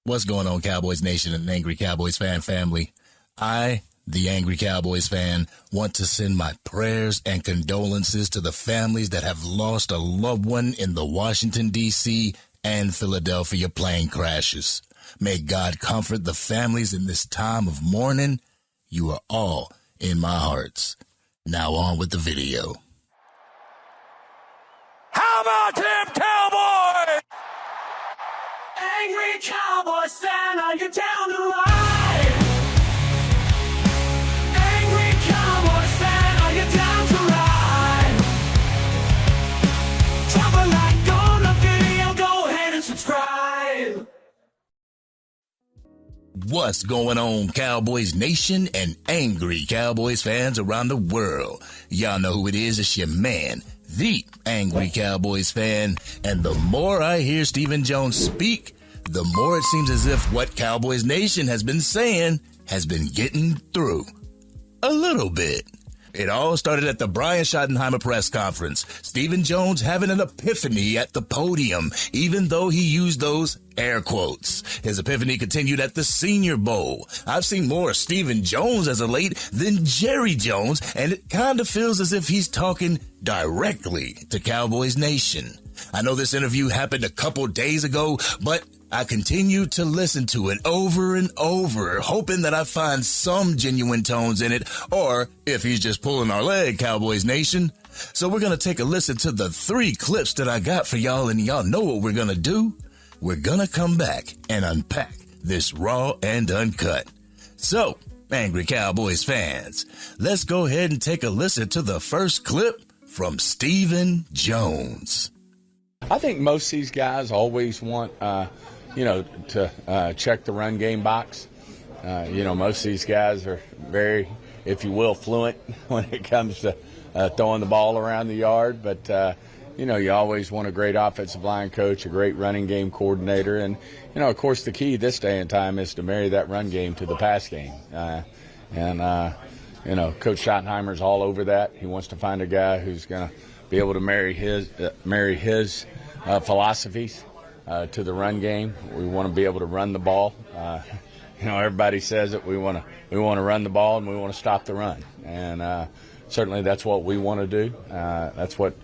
What's going on, Cowboys Nation and Angry Cowboys Fan family? I, the Angry Cowboys Fan, want to send my prayers and condolences to the families that have lost a loved one in the Washington, D.C. and Philadelphia plane crashes. May God comfort the families in this time of mourning. You are all in my hearts. Now on with the video. How about them Cowboys? Angry Cowboys fan, are you down to ride? Angry Cowboys fan, are you down to ride? Drop a like on the video, go ahead and subscribe. What's going on, Cowboys Nation and Angry Cowboys fans around the world? Y'all know who it is. It's your man, the Angry Cowboys Fan. And the more I hear Stephen Jones speak, the more it seems as if what Cowboys Nation has been saying has been getting through. A little bit. It all started at the Brian Schottenheimer press conference. Stephen Jones having an epiphany at the podium, even though he used those air quotes. His epiphany continued at the Senior Bowl. I've seen more of Stephen Jones as of late than Jerry Jones, and it kind of feels as if he's talking directly to Cowboys Nation. I know this interview happened a couple days ago, but I continue to listen to it over and over, hoping that I find some genuine tones in it, or if he's just pulling our leg, Cowboys Nation. So we're going to take a listen to the 3 clips that I got for y'all, and y'all know what we're going to do. We're going to come back and unpack this raw and uncut. So, Angry Cowboys fans, let's go ahead and take a listen to the first clip from Stephen Jones. I think most of these guys always want, to check the run game box. Most of these guys are very, if you will, fluent when it comes to throwing the ball around the yard. But, you always want a great offensive line coach, a great running game coordinator. And, of course, the key this day and time is to marry that run game to the pass game. Coach Schottenheimer's all over that. He wants to find a guy who's going to be able to marry his philosophies to the run game. We want to be able to run the ball. Everybody says it. We want to run the ball and we want to stop the run. And certainly that's what we want to do. That's what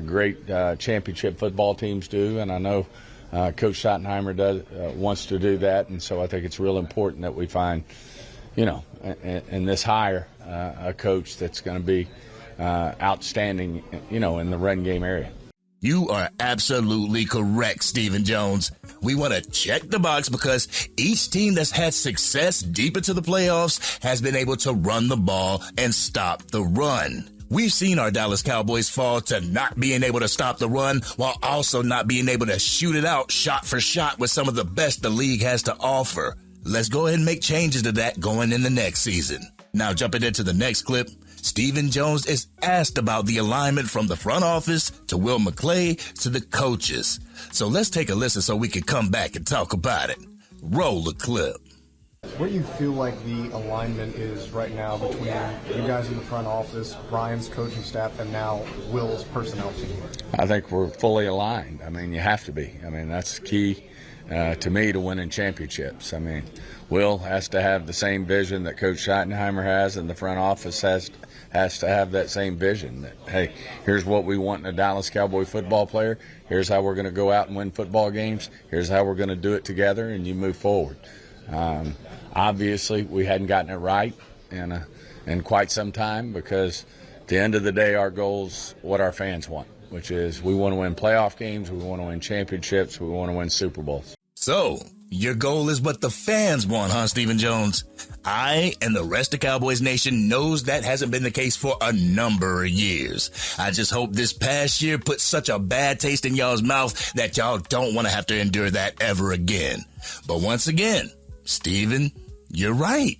great championship football teams do. And I know Coach Schottenheimer wants to do that. And so I think it's real important that we find, in this hire, a coach that's going to be outstanding, in the run game area. You are absolutely correct, Stephen Jones. We want to check the box because each team that's had success deep into the playoffs has been able to run the ball and stop the run. We've seen our Dallas Cowboys fall to not being able to stop the run while also not being able to shoot it out shot for shot with some of the best the league has to offer. Let's go ahead and make changes to that going in the next season. Now jumping into the next clip, Stephen Jones is asked about the alignment from the front office to Will McClay to the coaches. So let's take a listen so we can come back and talk about it. Roll the clip. What do you feel like the alignment is right now between you guys in the front office, Brian's coaching staff, and now Will's personnel team? I think we're fully aligned. You have to be. That's key to me to winning championships. Will has to have the same vision that Coach Schottenheimer has, and the front office has to have that same vision that, hey, here's what we want in a Dallas Cowboy football player. Here's how we're going to go out and win football games. Here's how we're going to do it together, and you move forward. Obviously, we hadn't gotten it right in quite some time because at the end of the day, our goal's what our fans want, which is we want to win playoff games, we want to win championships, we want to win Super Bowls. So, your goal is what the fans want, huh, Stephen Jones? I and the rest of Cowboys Nation knows that hasn't been the case for a number of years. I just hope this past year put such a bad taste in y'all's mouth that y'all don't want to have to endure that ever again. But once again, Stephen, you're right.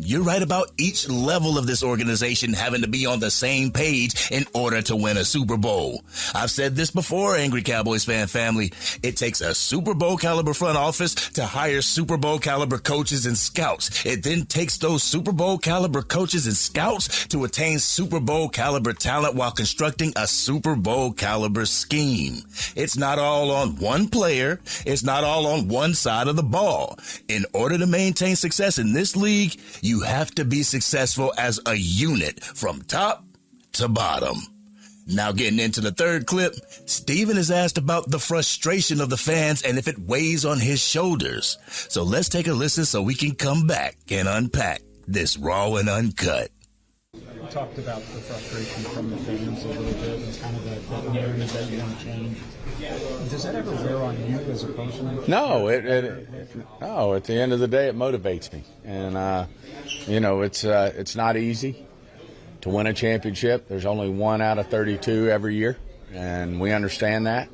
You're right about each level of this organization having to be on the same page in order to win a Super Bowl. I've said this before, Angry Cowboys fan family. It takes a Super Bowl caliber front office to hire Super Bowl caliber coaches and scouts. It then takes those Super Bowl caliber coaches and scouts to attain Super Bowl caliber talent while constructing a Super Bowl caliber scheme. It's not all on one player. It's not all on one side of the ball. In order to maintain success in this league, you have to be successful as a unit from top to bottom. Now getting into the third clip, Steven is asked about the frustration of the fans and if it weighs on his shoulders. So let's take a listen so we can come back and unpack this Raw and Uncut. You talked about the frustration from the fans a little bit and kind of the narrative that you want to change. Does that ever wear on you as a person? No, no. At the end of the day, it motivates me, and it's not easy to win a championship. There's only 1 out of 32 every year, and we understand that.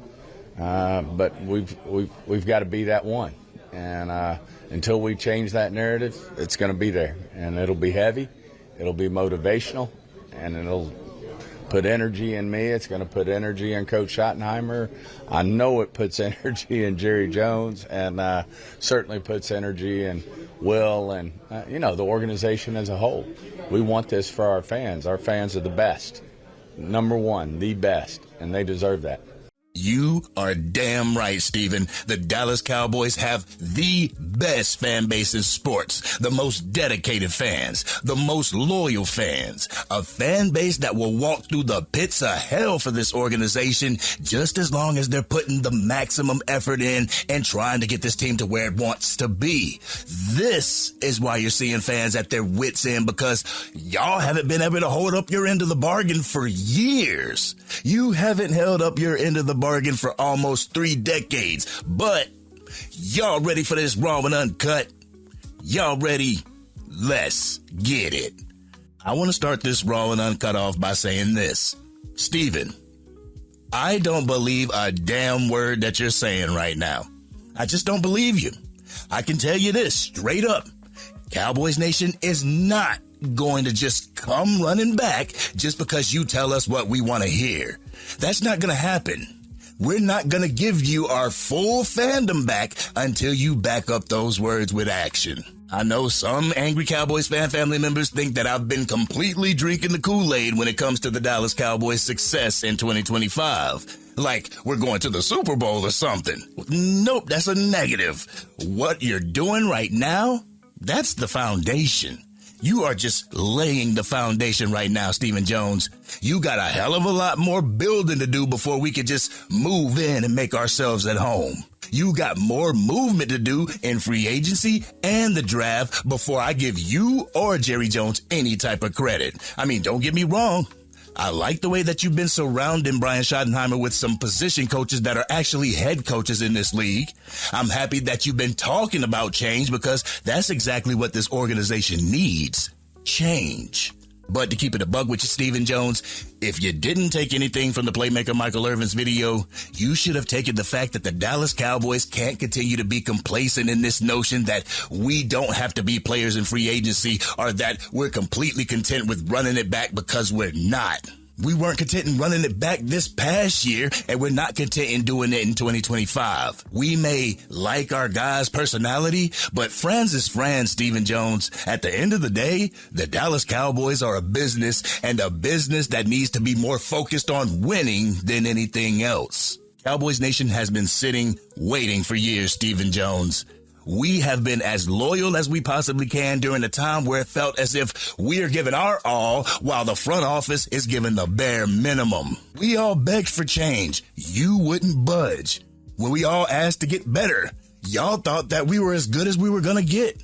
But we've got to be that one, and until we change that narrative, it's going to be there, and it'll be heavy. It'll be motivational, and it'll put energy in me. It's going to put energy in Coach Schottenheimer. I know it puts energy in Jerry Jones, and certainly puts energy in Will and, the organization as a whole. We want this for our fans. Our fans are the best. Number one, the best, and they deserve that. You are damn right, Steven. The Dallas Cowboys have the best fan base in sports, the most dedicated fans, the most loyal fans, a fan base that will walk through the pits of hell for this organization just as long as they're putting the maximum effort in and trying to get this team to where it wants to be. This is why you're seeing fans at their wits' end, because y'all haven't been able to hold up your end of the bargain for years. You haven't held up your end of the bargain for almost 3 decades, but y'all ready for this Raw and Uncut? Y'all ready? Let's get it. I want to start this Raw and Uncut off by saying this. Steven, I don't believe a damn word that you're saying right now. I just don't believe you. I can tell you this straight up. Cowboys Nation is not going to just come running back just because you tell us what we want to hear. That's not going to happen. We're not going to give you our full fandom back until you back up those words with action. I know some Angry Cowboys fan family members think that I've been completely drinking the Kool-Aid when it comes to the Dallas Cowboys' success in 2025. Like we're going to the Super Bowl or something. Nope, that's a negative. What you're doing right now, that's the foundation. You are just laying the foundation right now, Stephen Jones. You got a hell of a lot more building to do before we could just move in and make ourselves at home. You got more movement to do in free agency and the draft before I give you or Jerry Jones any type of credit. I mean, don't get me wrong. I like the way that you've been surrounding Brian Schottenheimer with some position coaches that are actually head coaches in this league. I'm happy that you've been talking about change because that's exactly what this organization needs. Change. But to keep it a bug with you, Stephen Jones, if you didn't take anything from the playmaker Michael Irvin's video, you should have taken the fact that the Dallas Cowboys can't continue to be complacent in this notion that we don't have to be players in free agency or that we're completely content with running it back, because we're not. We weren't content in running it back this past year, and we're not content in doing it in 2025. We may like our guys' personality, but friends is friends, Stephen Jones. At the end of the day, the Dallas Cowboys are a business, and a business that needs to be more focused on winning than anything else. Cowboys Nation has been sitting, waiting for years, Stephen Jones. We have been as loyal as we possibly can during a time where it felt as if we are giving our all while the front office is giving the bare minimum. We all begged for change. You wouldn't budge. When we all asked to get better, y'all thought that we were as good as we were going to get.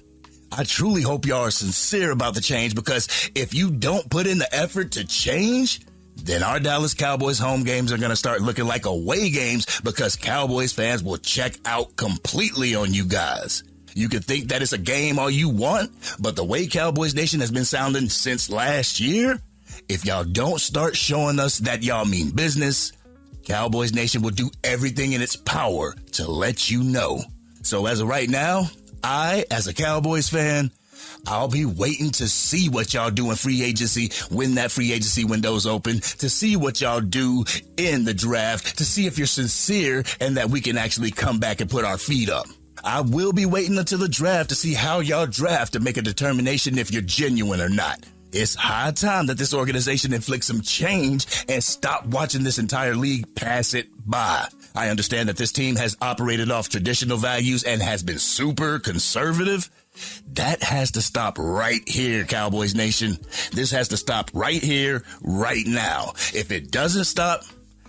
I truly hope y'all are sincere about the change, because if you don't put in the effort to change, then our Dallas Cowboys home games are going to start looking like away games, because Cowboys fans will check out completely on you guys. You can think that it's a game all you want, but the way Cowboys Nation has been sounding since last year, if y'all don't start showing us that y'all mean business, Cowboys Nation will do everything in its power to let you know. So as of right now, I, as a Cowboys fan, I'll be waiting to see what y'all do in free agency when that free agency window's open, to see what y'all do in the draft, to see if you're sincere and that we can actually come back and put our feet up. I will be waiting until the draft to see how y'all draft to make a determination if you're genuine or not. It's high time that this organization inflicts some change and stop watching this entire league pass it by. I understand that this team has operated off traditional values and has been super conservative. That has to stop right here, Cowboys Nation. This has to stop right here, right now. If it doesn't stop,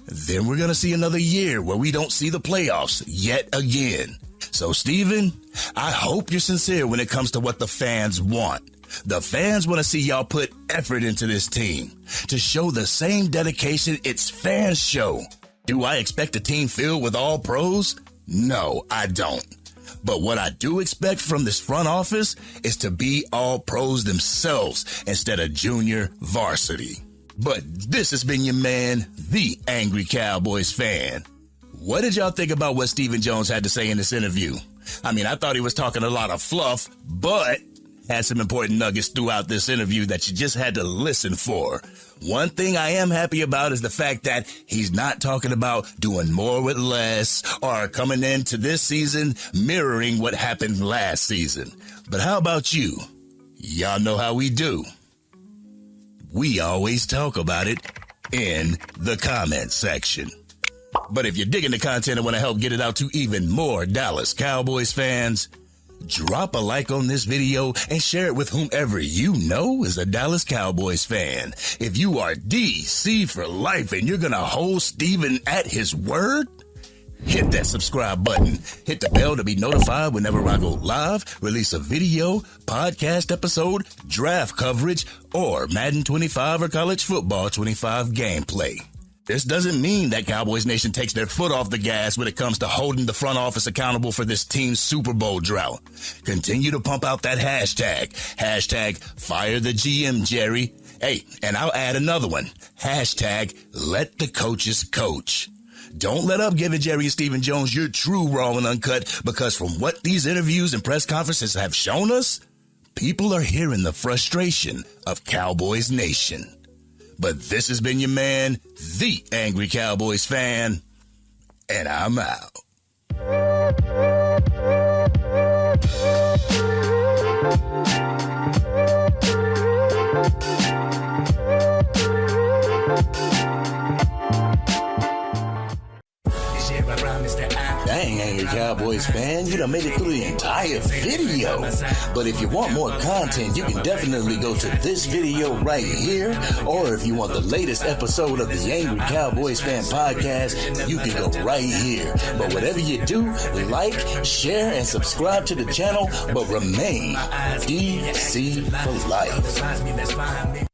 then we're going to see another year where we don't see the playoffs yet again. So, Steven, I hope you're sincere when it comes to what the fans want. The fans want to see y'all put effort into this team to show the same dedication its fans show. Do I expect a team filled with all pros? No, I don't. But what I do expect from this front office is to be all pros themselves instead of junior varsity. But this has been your man, the Angry Cowboys Fan. What did y'all think about what Stephen Jones had to say in this interview? I mean, I thought he was talking a lot of fluff, but had some important nuggets throughout this interview that you just had to listen for. One thing I am happy about is the fact that he's not talking about doing more with less or coming into this season mirroring what happened last season. But how about you? Y'all know how we do. We always talk about it in the comment section. But if you're digging the content and want to help get it out to even more Dallas Cowboys fans, drop a like on this video and share it with whomever you know is a Dallas Cowboys fan. If you are DC for life and you're going to hold Steven at his word, hit that subscribe button. Hit the bell to be notified whenever I go live, release a video, podcast episode, draft coverage, or Madden 25 or College Football 25 gameplay. This doesn't mean that Cowboys Nation takes their foot off the gas when it comes to holding the front office accountable for this team's Super Bowl drought. Continue to pump out that hashtag. Hashtag fire the GM, Jerry. Hey, and I'll add another one. Hashtag let the coaches coach. Don't let up giving Jerry and Stephen Jones your true raw and uncut, because from what these interviews and press conferences have shown us, people are hearing the frustration of Cowboys Nation. But this has been your man, the Angry Cowboys Fan, and I'm out. Dang, Angry Cowboys fan, you done made it through the entire video. But if you want more content, you can definitely go to this video right here. Or if you want the latest episode of the Angry Cowboys Fan podcast, you can go right here. But whatever you do, like, share, and subscribe to the channel, but remain DC for life.